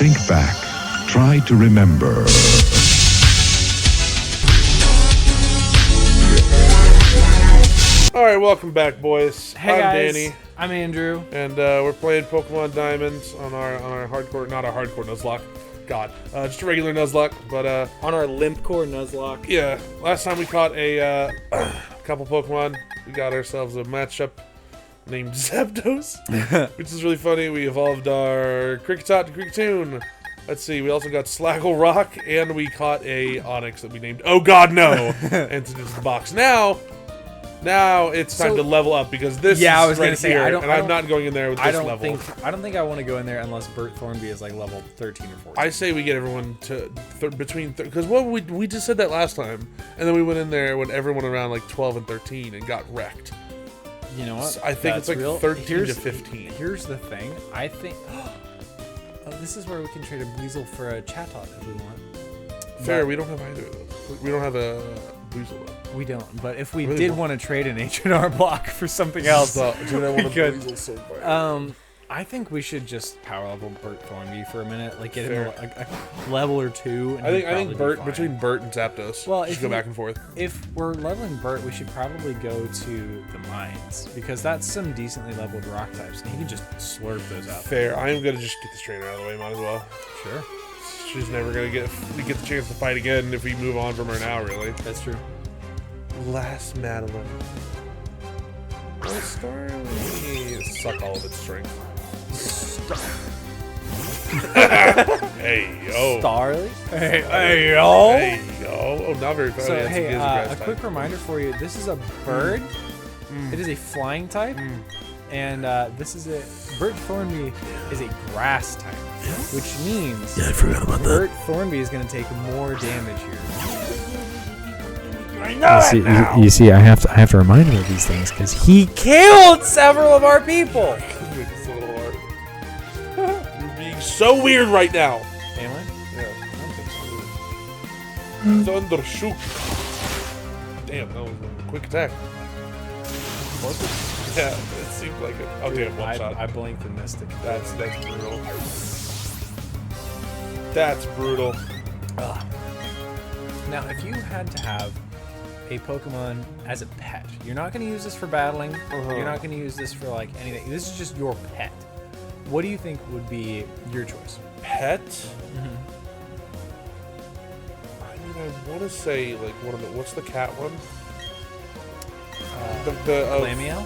Think back. Try to remember. Alright, welcome back, boys. Hey I'm guys, Danny. I'm Andrew. And we're playing Pokemon Diamonds on our hardcore, not our hardcore Nuzlocke. God. Just a regular Nuzlocke, but On our Limp Core Nuzlocke. yeah. Last time we caught a couple Pokemon. We got ourselves a matchup named Zapdos, which is really funny. We evolved our Kricketot to Kricketune. Let's see, we also got Slaggle Rock, and we caught a Onix that we named Oh God No! Into this box. Now it's time to level up because this is I was right gonna say, here, I don't- and I'm not going in there with this level. I don't think I want to go in there unless Bert Thornby is like level 13 or 14. I say we get everyone to between because we just said that last time, and then we went in there when everyone around like 12 and 13 and got wrecked. You know what? So I think it's like 13 to 15. Here's the thing. I think. Oh, this is where we can trade a Weasel for a Chatot if we want. Fair, But we don't have either of those. We don't have a Weasel though. we don't. But if we Really did don't. want to trade an H&R block for something else, Dude, I want a could. Weasel so bad. I think we should just power level Bert Thornby for a minute, like get Fair. him a level or two. And I think Bert between Bert and Zapdos. Well, should if go you- back and forth. If we're leveling Bert, we should probably go to the mines because that's some decently leveled rock types, and he can just slurp those out. Fair. I am gonna just get this trainer out of the way. Might as well. Sure, She's never gonna get the chance to fight again if we move on from her now. Really. that's true. Last Madeline. Starly. Suck all of its strength. Hey yo. Starly. Hey yo. Hey yo. Oh, not very fast. So Yeah, it's hey, a a grass quick type. reminder for you: this is a bird. It is a flying type, and this is a Bert Thornby is a grass type, which means I forgot about Bert Thornby is going to take more damage here. You see, I have to remind him of these things because he killed several of our people. It's a little hard. You're being so weird right now. Am I? Yeah. I don't think so. Thundershoot. Damn, that was a quick attack. Yeah, it seemed like it. Oh damn, one shot. I blinked and missed it. That's brutal. That's brutal. Now, if you had to have a Pokemon as a pet, you're not going to use this for battling. You're not going to use this for like anything. This is just your pet. What do you think would be your choice? Pet? I mean, I want to say like one of the. What's the cat one? The Glammeow?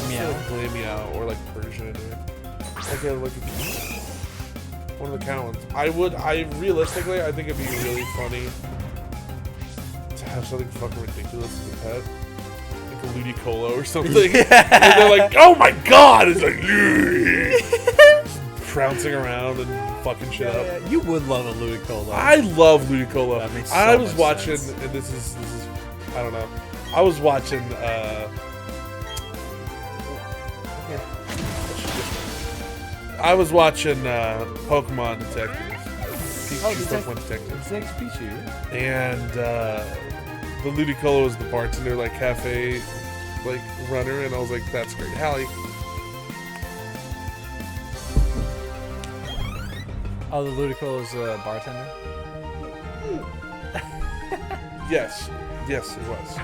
Yeah, Meow. like Glammeow or like Persian or like a one of the cat ones. I realistically, I think it'd be really funny to have something fucking ridiculous as a pet. Like a Ludicolo or something. And they're like, oh my god! It's like trouncing around and fucking shit up. Yeah, you would love a Ludicolo. I love Ludicolo. That makes I so was much watching, sense. and this is I don't know. I was watching Pokemon Detectives. Pokemon Detectives. It's next Pichu. And the Ludicolo was the bartender, like cafe, like runner, and I was like, that's great. Hallie. Oh, the Ludicolo's a bartender? Yes, it was.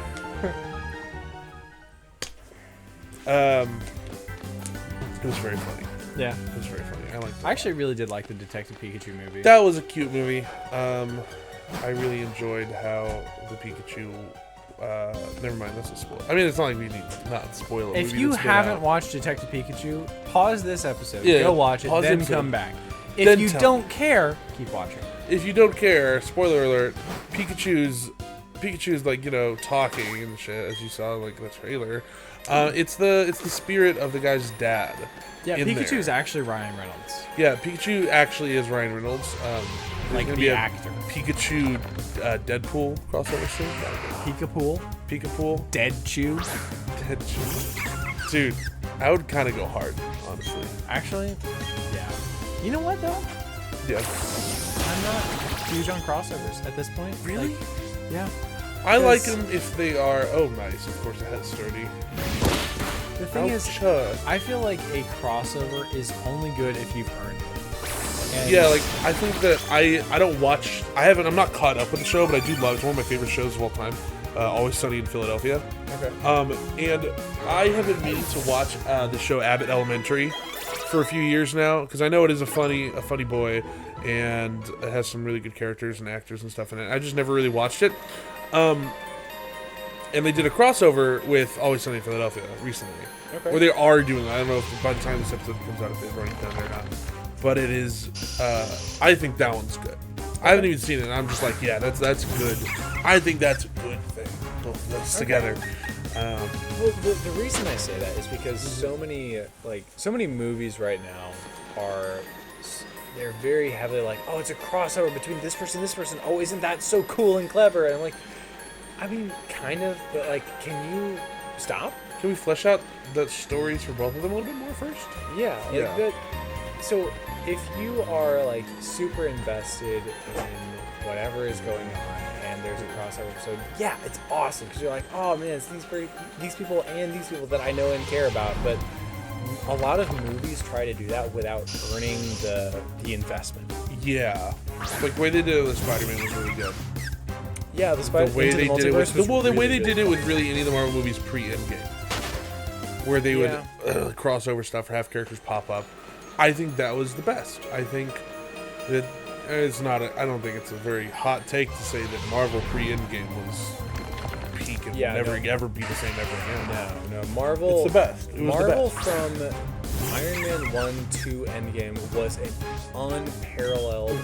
It was very funny. Yeah. It was very funny. I liked it. I actually really did like the Detective Pikachu movie. That was a cute movie. I really enjoyed how the Pikachu. Never mind, that's a spoil. I mean, it's not like we need not spoil it. If you haven't watched Detective Pikachu, pause this episode, Yeah, go watch it, pause the then episode. come back. If Then you tell don't care, keep watching. If you don't care, spoiler alert, Pikachu's like, you know, talking and shit, as you saw like in the trailer. It's the spirit of the guy's dad. Yeah, in Pikachu is there. actually Ryan Reynolds. Yeah, Pikachu actually is Ryan Reynolds. Like gonna the be a actor. Pikachu Deadpool crossover soon. Pikapool, Pikapool. Dead Chew. Deadpool. Dude, I would kind of go hard, honestly. Actually, yeah. You know what though? Yeah. I'm not huge on crossovers at this point. Really? Like, yeah. I like them if they are. Oh, nice. Of course, it has sturdy. The thing is, Ouch. I feel like a crossover is only good if you've earned it. And Yeah, like I think that I don't watch. I'm not caught up with the show, but I do love. It's one of my favorite shows of all time. Always Sunny in Philadelphia. Okay. And I have been meaning to watch the show Abbott Elementary for a few years now because I know it is a funny boy, and it has some really good characters and actors and stuff in it. I just never really watched it. And they did a crossover with Always Sunny in Philadelphia recently, where they are doing. I don't know if by the time this episode comes out if they've already done it or not, but it is. I think that one's good. I haven't even seen it. And I'm just like, yeah, that's good. I think that's a good thing. Both of us together. Well, the reason I say that is because so many movies right now they're very heavily like, oh, it's a crossover between this person and this person. Oh, isn't that so cool and clever? And I'm like, I mean, kind of, but like, can you stop? Can we flesh out the stories for both of them a little bit more first? Yeah. Like so if you are like super invested in whatever is going on and there's a crossover episode, yeah, it's awesome because you're like, oh man, it's these people and these people that I know and care about. But a lot of movies try to do that without earning the investment. Yeah, like the way they did it with Spider-Man was really good. Yeah, the way they did it with the way they did it with really any of the Marvel movies pre-Endgame, where they would crossover stuff or have characters pop up. I think that was the best. I think that it's not. I don't think it's a very hot take to say that Marvel pre-Endgame was peak and never ever be the same ever again. No, Marvel. It's the best. It was Marvel the best. from Iron Man 1 to Endgame was an unparalleled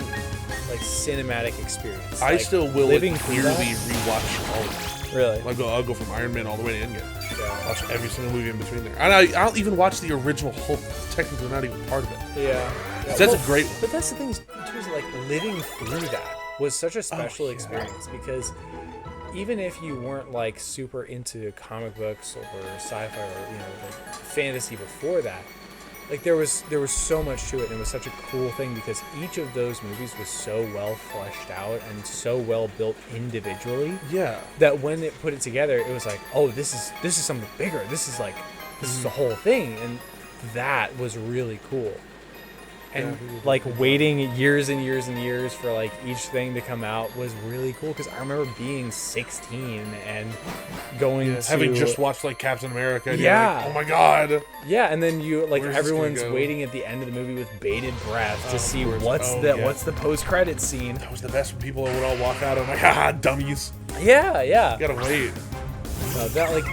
like cinematic experience. I like, still will living clearly through that. rewatch all of them. Really? I'll go from Iron Man all the way to Endgame. Yeah. Watch every single movie in between there, and I'll even watch the original Hulk. Technically, not even part of it. Yeah. That's a great one. But that's the thing, too, is like living through that was such a special experience because even if you weren't like super into comic books or sci-fi or like fantasy before that, like there was so much to it, and it was such a cool thing because each of those movies was so well fleshed out and so well built individually. Yeah. That when it put it together, it was like, oh, this is something bigger. This is the whole thing, and that was really cool. And like waiting years and years and years for like each thing to come out was really cool because I remember being 16 and going to having just watched like Captain America. And yeah. Like, oh my god. Yeah, and then you like Where's everyone's waiting at the end of the movie with bated breath to see what's the post-credit scene. That was the best when people would all walk out. I'm like, haha, dummies. Yeah. You gotta wait. That like.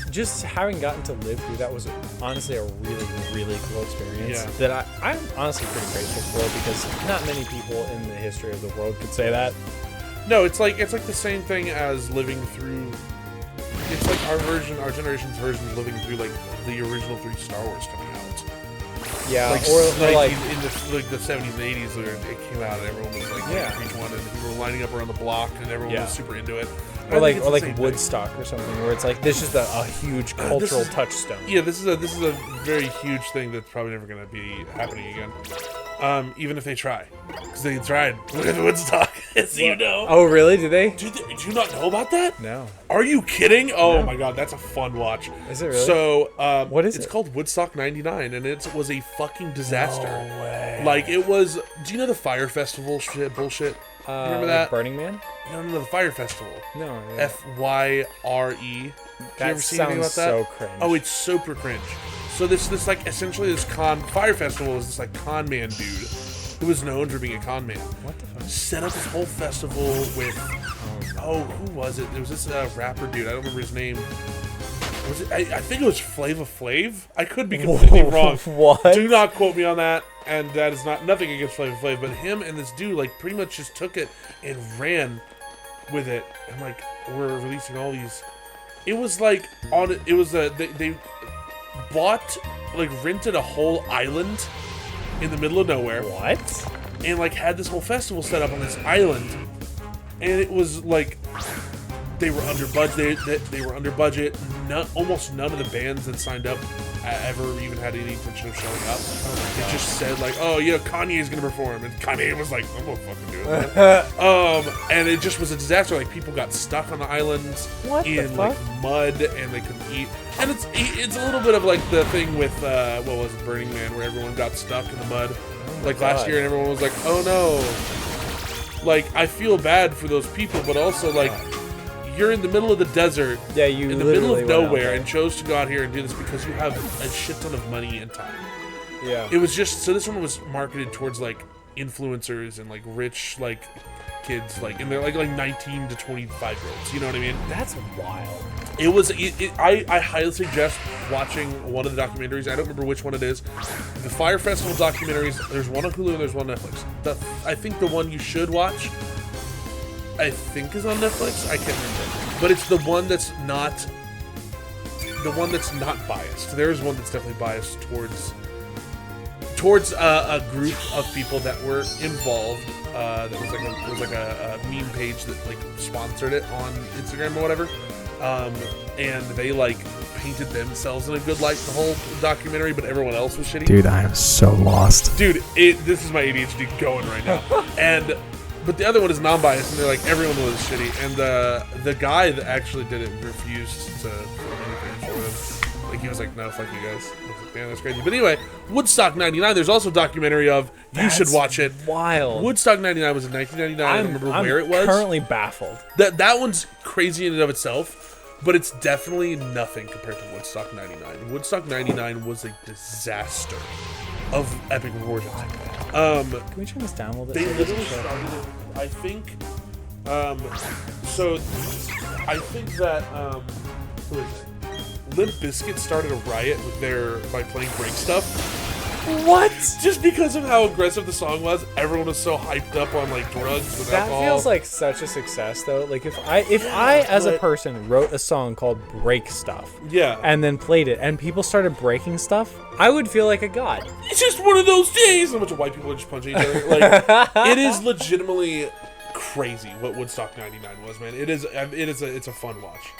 Just having gotten to live through that was honestly a really, really cool experience that I'm honestly pretty grateful for because not many people in the history of the world could say that. No, it's like the same thing as living through. It's like our generation's version of living through like the original 3 Star Wars coming out. Yeah, or like in the 70s and 80s where it came out and everyone was like each one and people were lining up around the block and everyone was super into it. Or like Woodstock or something, where it's like this is a huge cultural touchstone. Yeah, this is a very huge thing that's probably never going to be happening again. Even if they try, because they tried with Woodstock, as you know. Oh, really? Did they? Did you not know about that? No. Are you kidding? Oh my god, that's a fun watch. Is it really? So, what is it? It's called Woodstock '99, and it was a fucking disaster. No way. Like it was. Do you know the Fire Festival bullshit? Remember that? Like Burning Man? No, the Fire Festival. No. FYRE. That you ever seen anything sounds about that? so cringe. Oh, it's super cringe. So this like essentially this Fire Festival is this like con man dude who was known for being a con man. What the fuck? Set up this whole festival with who was it? There was this rapper dude. I don't remember his name. Was it? I think it was Flava Flav. I could be completely wrong. What? Do not quote me on that. And that is nothing against Flava Flav, but him and this dude like pretty much just took it and ran with it. And like we're releasing all these. It was like they bought rented a whole island in the middle of nowhere. What? And like had this whole festival set up on this island, and it was like they were under budget. They were under budget. Almost none of the bands that signed up ever even had any intention of showing up. It just said like, oh, you know, Kanye's gonna perform, and Kanye was like, I'm gonna fucking do it. And it just was a disaster. Like people got stuck on the islands in like mud, and they couldn't eat. And it's a little bit of like the thing with what was it, Burning Man, where everyone got stuck in the mud, like last year, and everyone was like, oh no. Like I feel bad for those people, but also like. You're in the middle of the desert, you in the middle of nowhere, and chose to go out here and do this because you have a shit ton of money and time. Yeah. It was just so this one was marketed towards like influencers and like rich like kids, like and they're like 19 to 25-year-olds. You know what I mean? That's wild. It was. I highly suggest watching one of the documentaries. I don't remember which one it is. The Fire Festival documentaries. There's one on Hulu and there's one on Netflix. I think the one you should watch. I think is on Netflix. I can't remember, but it's the one that's not biased. There is one that's definitely biased towards a group of people that were involved. That was like a meme page that like sponsored it on Instagram or whatever, and they like painted themselves in a good light the whole documentary, but everyone else was shitty. Dude, I am so lost. Dude, this is my ADHD going right now, But the other one is non-biased, and they're like, everyone was shitty. And the guy that actually did it refused to do anything for them. Like, he was like, no, fuck you guys. I was like, man, that's crazy. But anyway, Woodstock 99, there's also a documentary of, you should watch it. Wild. Woodstock 99 was in 1999. I don't remember where it was. I'm currently baffled. That one's crazy in and of itself, but it's definitely nothing compared to Woodstock 99. Woodstock 99 was a disaster of epic proportions. Can we turn this down a little bit? They literally started it, I think, so I think that, who is it? Limp Bizkit started a riot by playing break stuff. What? Just because of how aggressive the song was, everyone was so hyped up on like drugs and alcohol. That feels like such a success, though. Like if I as a person wrote a song called "Break Stuff," and then played it, and people started breaking stuff, I would feel like a god. It's just one of those days. A bunch of white people are just punching each other. Like it is legitimately crazy what Woodstock '99 was, man. It's a fun watch.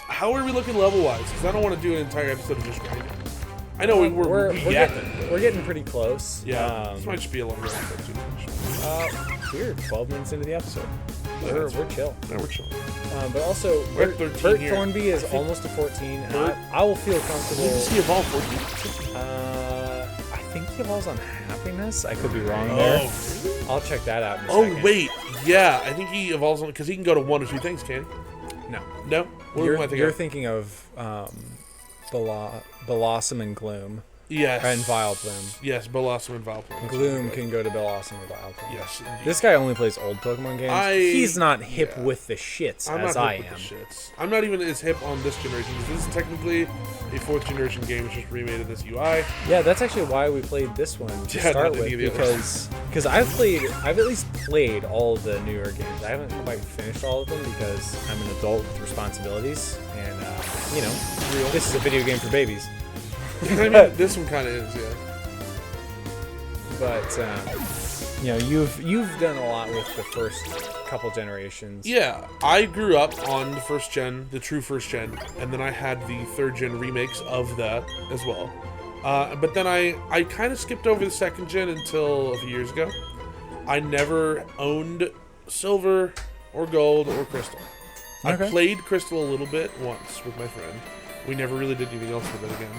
How are we looking level wise? Because I don't want to do an entire episode of just grinding. I know we're getting pretty close. Yeah, this might just be a longer episode too. We're 12 minutes into the episode. We're chill. No, we're chill. But also, we're at 13 Bert here. Thornby is almost to 14. And I will feel comfortable. When does he evolve 14? I think he evolves on happiness. I could be wrong there. I'll check that out in a second. Wait. Yeah, I think he evolves on because he can go to one or two things, can he? No. No? What You're thinking of Blossom and Gloom. Yes. And Vileplume. Yes, Blossom and Vileplume. Gloom can go to Blossom or Vileplume. Yes, indeed. This guy only plays old Pokemon games. He's not hip with the shits I'm as not I hip am. with the shits. I'm not even as hip on this generation. This is technically a 4th generation game. It's just remade in this UI. Yeah, that's actually why we played this one to start with, because I've at least played all of the newer games. I haven't quite finished all of them because I'm an adult with responsibilities, and this is a video game for babies. I mean, this one kind of is, yeah. But you've done a lot with the first couple generations. Yeah, I grew up on the first gen, the true first gen, and then I had the 3rd gen remakes of that as well. But then I kind of skipped over the 2nd gen until a few years ago. I never owned Silver or Gold or Crystal. Okay. I played Crystal a little bit once with my friend. We never really did anything else with it again.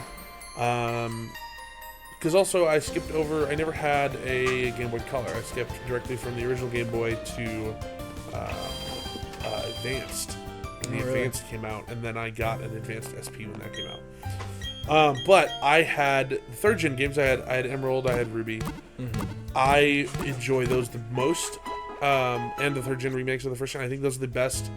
Because also I skipped over, I never had a Game Boy Color. I skipped directly from the original Game Boy to Advanced. And the Advanced came out, and then I got an Advanced SP when that came out. But I had 3rd gen games. I had Emerald, I had Ruby. Mm-hmm. I enjoy those the most, and the 3rd gen remakes of the first gen. I think those are the best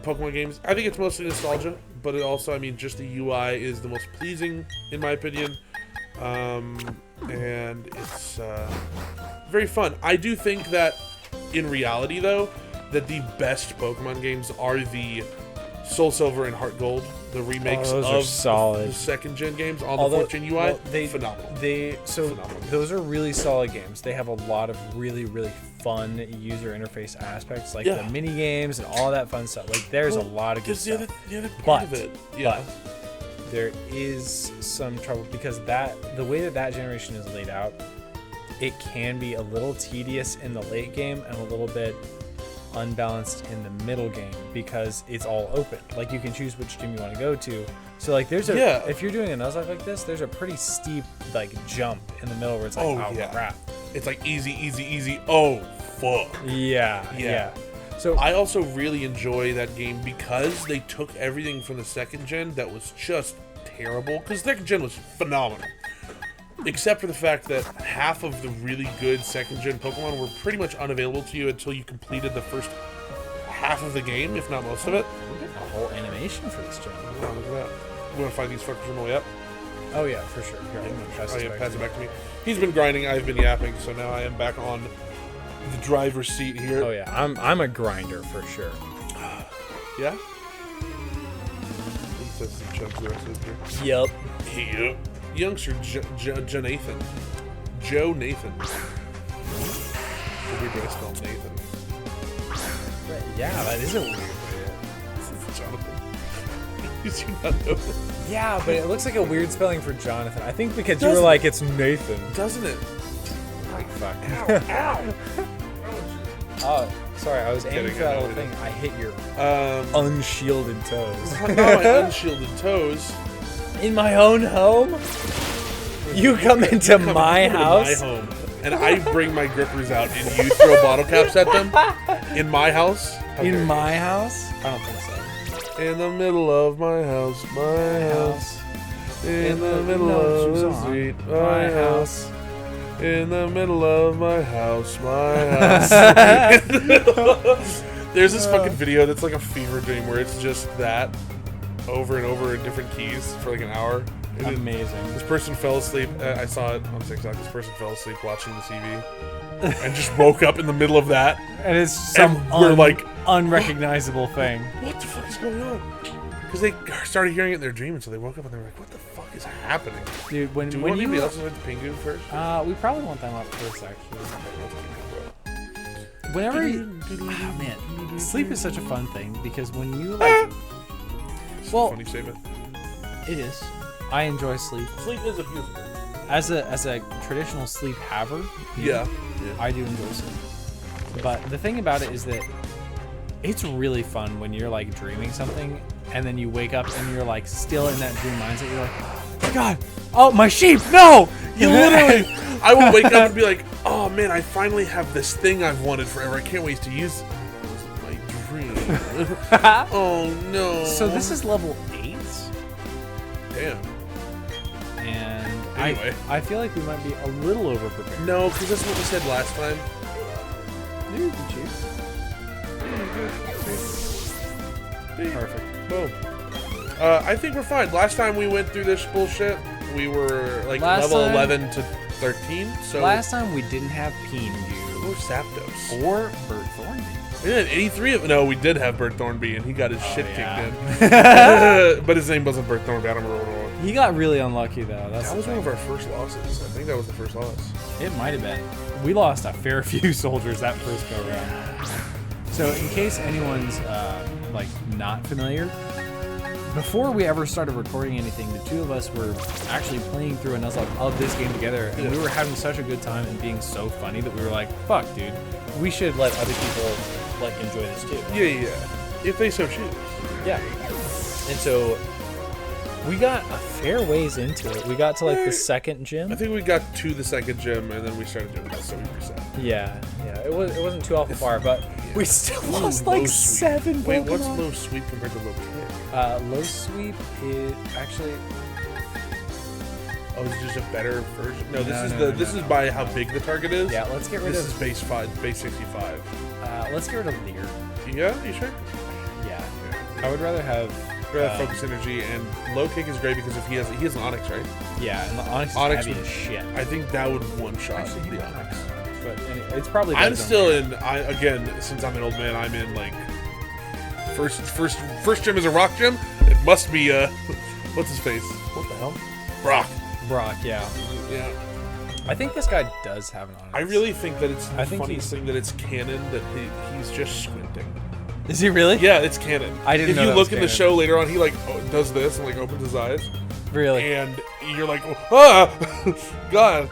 Pokemon games. I think it's mostly nostalgia, but it also, I mean, just the UI is the most pleasing in my opinion, and it's very fun. I do think that in reality, though, that the best Pokemon games are the Soul Silver and Heart Gold, the remakes of the 2nd gen games on the 4th gen UI. Phenomenal. Phenomenal. Those are really solid games. They have a lot of really, really fun user interface aspects, like the mini games and all that fun stuff. Like there's a lot of good stuff. The other part of it, there is some trouble because the way that generation is laid out, it can be a little tedious in the late game and a little bit unbalanced in the middle game because it's all open. Like you can choose which gym you want to go to. So like there's if you're doing a Nuzlocke like this, there's a pretty steep like jump in the middle where it's like crap. It's like easy. Oh fuck. Yeah. So I also really enjoy that game because they took everything from the second gen that was just terrible. Because second gen was phenomenal. Except for the fact that half of the really good second gen Pokemon were pretty much unavailable to you until you completed the first half of the game, if not most of it. we're getting a whole animation for this gen. Oh, look at that. We want to find these fuckers on the way up? Oh yeah, for sure. Here, I'm gonna pass this back pass to it you. back to me. He's been grinding, I've been yapping, so now I am back on the driver's seat here. Oh yeah, I'm a grinder for sure. Yeah? He says some chunks the rest of his beer. Yep. Yep. Youngster Joe Nathan. Joe Nathan. Weird way to spell Nathan. Yeah, that is a weird way. Jonathan. Did you not know that? Yeah, but it looks like a weird spelling for Jonathan. I think because you were like, it's Nathan. Doesn't it? Like, fuck. Ow. Oh, sorry, I was aiming Kidding, for that I know little thing. I hit your unshielded toes. Not my unshielded toes. In my own home? You come into my house? My home. And I bring my grippers out and you throw bottle caps at them? In my house? In my house? I don't think so. In the middle of my house, my house. In the middle of the street, my house. In the middle of my house, my house. There's this fucking video that's like a fever dream where it's just that over and over in different keys for like an hour. Amazing. This person fell asleep. I saw it on TikTok. This person fell asleep watching the TV and just woke up in the middle of that. And it's some we're like unrecognizable thing. What the fuck is going on? Because they started hearing it in their dream, and so they woke up and they were like, "What the fuck is happening?" Dude, Do we when want you anybody else to like the Pingu first? we probably want them up first, actually. Whenever you, man, sleep is such a fun thing because when you like, well, Funny statement. it is. I enjoy sleep Sleep is a beautiful thing. as a traditional sleep haver. Yeah. I do enjoy sleep. But the thing about it is that it's really fun when you're like dreaming something and then you wake up and you're like still in that dream mindset. You're like, oh God, oh my sheep, no! You literally, I will wake up and be like, "Oh man, I finally have this thing I've wanted forever. I can't wait to use it." It was my dream. Oh no. So this is level 8, damn. and Anyway. I feel like we might be a little over prepared. No, because that's what we said last time. Perfect. Boom. I think we're fine. Last time we went through this bullshit, we were like Last level time- 11 to 13. So Last time we didn't have Pingu or Zapdos. or Bert Thornby. Yeah, 83 of no, we did have Bert Thornby, and he got his shit yeah. kicked in. But his name wasn't Bert Thornby. I don't remember what it was. He got really unlucky though. That's That the was one thing. of our first losses. I think that was the first loss. It might have been. We lost a fair few soldiers that first go round. So in case anyone's like not familiar, before we ever started recording anything, the two of us were actually playing through a Nuzlocke of this game together, and we were having such a good time and being so funny that we were like, "Fuck, dude, we should let other people like enjoy this too." Yeah. If they so choose. Yeah. And so we got a fair ways into it. We got to like the second gym. I think we got to the second gym, and then we started doing this, so we reset. Yeah. It wasn't too awful far, but we still lost Low like sweep. 7 Wait, what's Pokemon. low sweep compared to low kick? Low sweep is actually. Oh, is it just a better version? No, this No, is this is by how big the target is. Yeah, let's get rid This of. is base 65. Let's get rid of Leer. Yeah, you sure? Yeah, I would rather have. Focus energy, and low kick is great because if he has an Onyx, right? Yeah, and the Onyx Onyx is heavy would- as shit. I think that would one shot Actually, the Onyx. But anyway, it's probably. I'm better than still Leer. in. Again, since I'm an old man, I'm in like first gym is a rock gym. It must be what's his face? What the hell? Brock. Brock. Yeah, Yeah. I think this guy does have an Onyx. I really think that it's the I think funniest thing that it's canon that he's just squinting. Is he really? Yeah, it's canon. I didn't If know you that look was in the canon. show later on, he like does this and like opens his eyes. Really? And you're like, ah, God,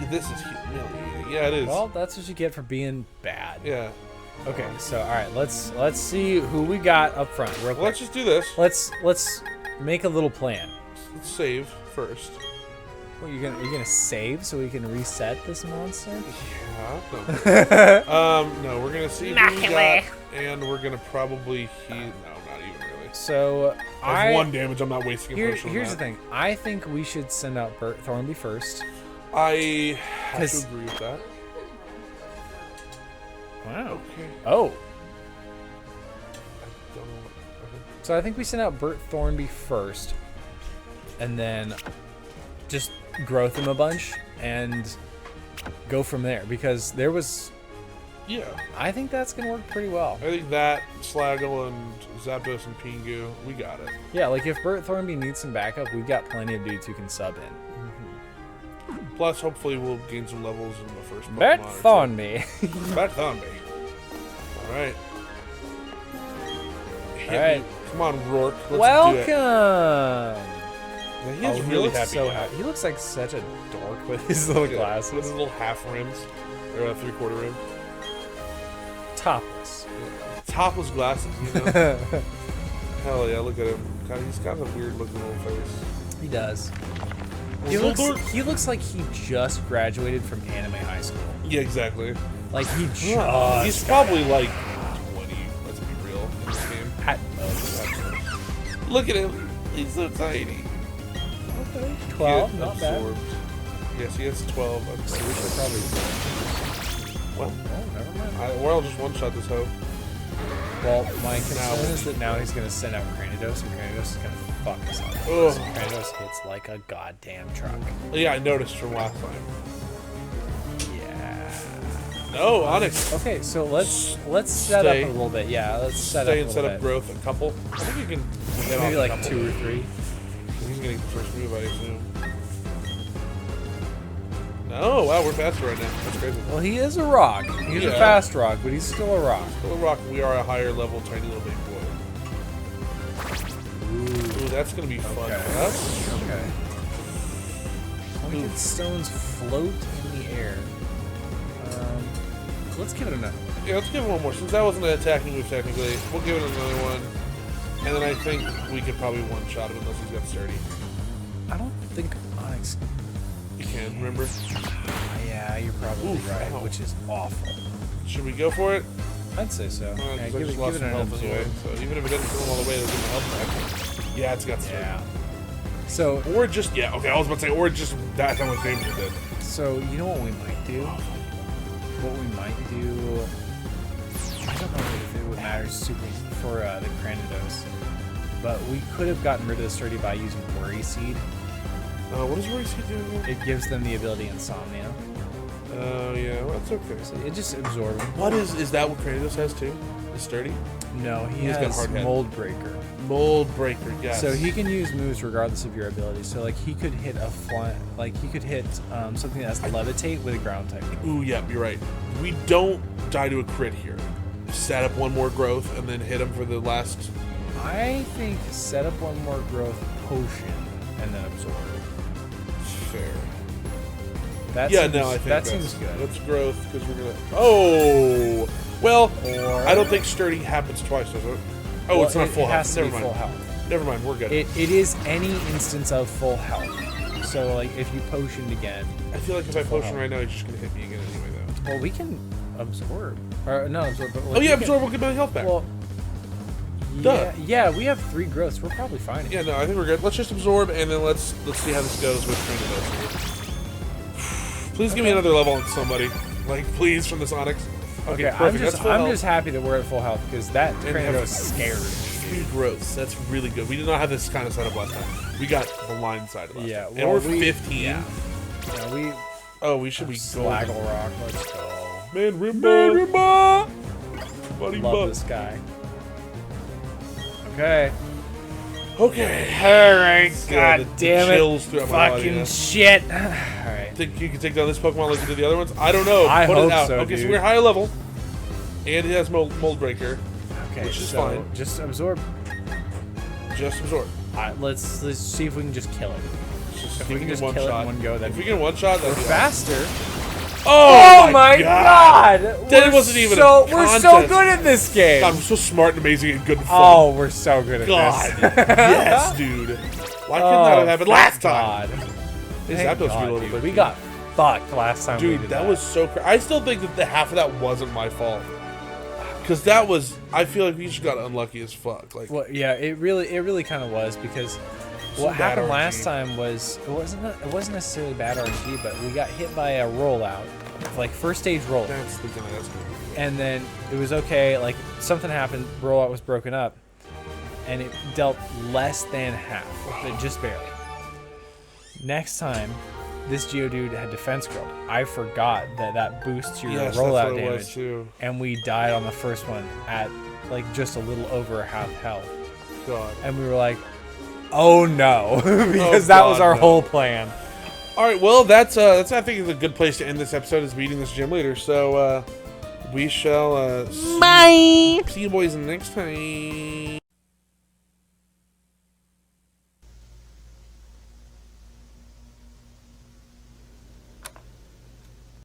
this is humiliating. Yeah, it is. Well, that's what you get for being bad. Yeah. Okay, so all right, let's see who we got up front. Real quick. Let's just do this. Let's make a little plan. Let's save first. What, you're gonna save so we can reset this monster? Yeah. No, we're gonna see who we got, and we're gonna probably heal. No, not even really. So That's 1 damage. I'm not wasting a potion on here's the that. thing. I think we should send out Bert Thornby first. I have to agree with that. Wow. Okay. Oh. I don't know what- So I think we send out Bert Thornby first, and then just growth him a bunch and go from there, because there was. Yeah. I think that's gonna work pretty well. I think that, Slaggle, and Zapdos and Pingu, we got it. Yeah, like if Bert Thornby needs some backup, we've got plenty of dudes who can sub in. Plus, hopefully, we'll gain some levels in the first Pokemon. Bert or two. Thornby. Bert Thornby. Alright. Alright. Come on, Rourke. Let's Welcome. do it. Yeah, he is really looks happy. so now. happy. He looks like such a dork with his little Yeah, glasses. with his little half rims. Or a 3/4 rim. Topless. Topless glasses, you know? Hell yeah, look at him. God, he's got a weird looking little face. He does. Little dork. He looks like he just graduated from anime high school. Yeah, exactly. Like he just. He's probably like 20. Let's be real. In this game. At most. Look at him. He's so tiny. Okay. 12, Get not bad. absorbed. Yes, he has 12. I'm So we should probably. Well, Oh, never mind. or I'll just one-shot this hoe. Well, my concern is that now he's gonna send out Cranidos, and Cranidos is gonna fuck us up. Ugh. So Cranidos hits like a goddamn truck. Yeah, I noticed from last time. Yeah. No, Onyx. Okay, so let's set Stay. up a little bit. Yeah, let's set Stay up and a set little up bit. growth a couple. I think you can hit Maybe off like a couple. 2 or 3. He's gonna get the first move, I assume. No, wow, we're faster right now. That's crazy. Well, he is a rock. He's a Yeah. fast rock, but he's still a rock. Little Rock, we are a higher level, tiny little baby boy. Ooh, that's gonna be fun Okay. for us. Okay. Pointed stones float in the air. Let's give it another one. Yeah, let's give it one more. Since that wasn't an attacking move technically, we'll give it another one. And then I think we could probably one-shot him unless he's got sturdy. I don't think Onyx. You can, remember? Yeah, you're probably Oof, right, ow. which is awful. Should we go for it? I'd say so. Because Yeah, I give just it lost an some health absorb. anyway. So even if it doesn't kill him all the way, it'll give him health back. Yeah, it's got sturdy. Yeah. So, Or just, yeah, okay, I was about to say, or just that's how much damage it did. so you know what we might do? What we might do, I don't know if it would matter super for the Cranidos, but we could have gotten rid of the sturdy by using Worry Seed. What does Royce do here? It gives them the ability Insomnia. Oh, yeah, well, that's okay. So it just absorbs them. What is that what Kratos has too? Is sturdy? No, he He's got has hard head. Mold Breaker. Mold Breaker, yes. So he can use moves regardless of your ability. So like he could hit a he could hit something that has Levitate with a ground type. Ooh, yeah, you're right. We don't die to a crit here. Set up one more growth and then hit him for the last. I think set up one more growth potion and then absorb. Fair. That Yeah, seems, no, I think that that's, seems good. That's growth because we're gonna. Oh, well, Or I don't think sturdy happens twice, does it? Oh, well, it's not full it health. has to Never be mind. full health. Never mind. We're good. It is any instance of full health. So like if you potioned again, I feel like if I full potion health. right now, he's just gonna hit me again anyway, though. well we can absorb. Or no, absorb. But, like, Oh yeah, we can- absorb will get my health back. Well, Duh. yeah, we have 3 growths. We're probably fine. Yeah, no, I think we're good. Let's just absorb and then let's see how this goes with Kratos. Please give me another level on somebody. Like, please, from this Onyx. Okay, Okay, perfect. That's full I'm health. just happy that we're at full health because that And Kratos have- scared. 3 growths. That's really good. We did not have this kind of setup last time. We got the line side last Yeah, time. well, And we're 15. Yeah, we Oh, we should be Slaggle golden. Rock. Let's go. Man, Rimba! Buddy Love butt. this guy. Okay. Okay. Alright, the god damn chills it. throughout my body, Fucking yeah. shit. Alright. Think you can take down this Pokemon like you did the other ones? I don't know. I Put hope it out. so, Okay, so dude. we're higher level. And it has Mold Breaker. Okay, Which is so fine. just absorb. Just absorb. Alright, let's see if we can just kill it. If we can just kill it in one go, that'd if be we get one shot, that'd be faster. Oh my god! That wasn't even we're so good at this game. God, we're so smart and amazing and good and fun. Oh, we're so good at God. this. Yes, dude. Why couldn't that have happened last time? Thank Zapdos God, reloaded dude. quick, We too. got fucked last time. we Dude, did that was so crazy. I still think that the half of that wasn't my fault. Because that was, I feel like we just got unlucky as fuck. Like, Well, yeah, it really kind of was because Some what bad happened RNG. last time was it wasn't necessarily bad RNG, but we got hit by a rollout, like first stage rollout, that's the thing that's good. and then it was okay. Like something happened, rollout was broken up, and it dealt less than half, but just barely. Next time, this Geodude had Defense Grilled. I forgot that boosts your Yes, rollout that's what it was damage, too. and we died on the first one at like just a little over half health. God. And we were like, oh no, because that was God, our no. whole plan. All right, well, that's I think is a good place to end this episode is beating this gym leader. So we shall see you boys next time.